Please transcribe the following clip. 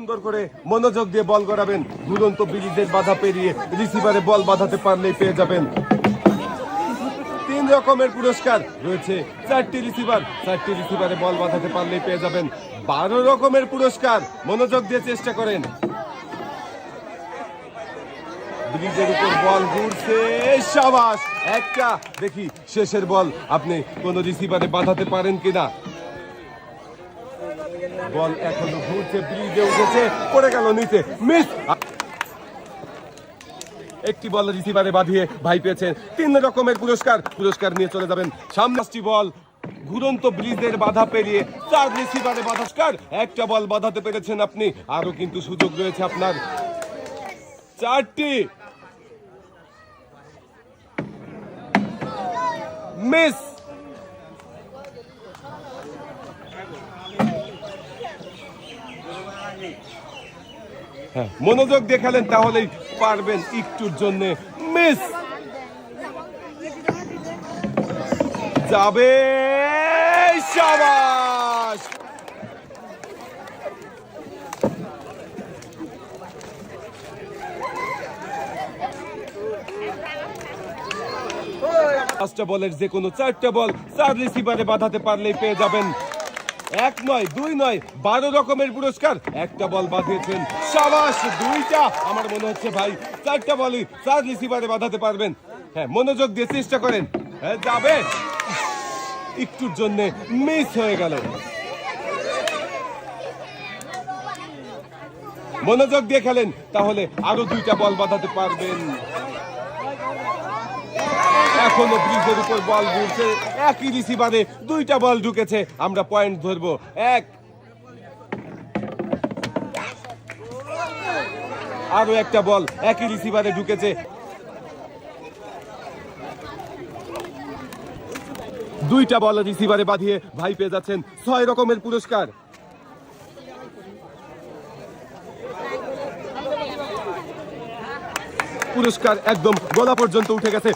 সুন্দর করে মনোযোগ দিয়ে বল করাবেন। দুরন্ত ব্রিজের বাধা পেরিয়ে রিসিভারে বল বাঁধাতে পারলেই পেয়ে যাবেন 3 রকমের পুরস্কার রয়েছে। 4টি রিসিভারে বল বাঁধাতে পারলেই পেয়ে যাবেন 12 রকমের পুরস্কার। মনোযোগ দিয়ে চেষ্টা করেন। ব্রিজের উপর বল ঘুরছে, শাবাশ। একটা, দেখি শেষের বল আপনি কোন রিসিভারে বাঁধাতে পারেন কিনা। বল এখনো ঘুরছে, ব্রিজে উঠেছে, পড়ে গেল নিচে, মিস। একটি বল রিসিভারে বাঁধিয়ে ভাই পেয়েছেন 3 রকমের পুরস্কার নিয়ে চলে যাবেন সামনে। 5টি বল ঘুরন্ত ব্রিজের বাধা পেরিয়ে 4 রিসিভারে পুরস্কার। একটা বল বাঁধাতে পেরেছেন আপনি, আরো কিন্তু সুযোগ রয়েছে আপনার। 4টি মিস। হ্যাঁ, মনোযোগ দিয়ে খেলেন, তাহলেই পারবেন। একটুর জন্য মিস যাবে, শাবাশ। পাঁচটা বলের যে কোনো 4টা বল 4 রিসিভারে বাঁধাতে পারলেই পেয়ে যাবেন 1 নয় 2 নয় 12 রকমের পুরস্কার। একটা বল বাঁধিয়েছেন, শাবাশ। 2টা, আমার মনে হচ্ছে ভাই 4টা বলই 4 রিসিভারে বাঁধাতে পারবেন। হ্যাঁ, মনোযোগ দিয়ে চেষ্টা করেন। হ্যাঁ, যাবে, একটুর জন্য মিস হয়ে গেল। মনোযোগ দিয়ে খেলেন, তাহলে আরো 2টা বল বাঁধাতে পারবেন। এখনো ব্রিজের উপর বল ঘুরছে, একই রিসিভারে 2টা বল ঢুকেছে। আমরা পয়েন্ট ধরবো 1। আরো একটা বল একই রিসিভারে ঢুকেছে। 2টা বল রিসিভারে বাঁধিয়ে ভাই পেয়ে যাচ্ছেন 6 রকমের পুরস্কার। পুরস্কার একদম গলা পর্যন্ত উঠে গেছে।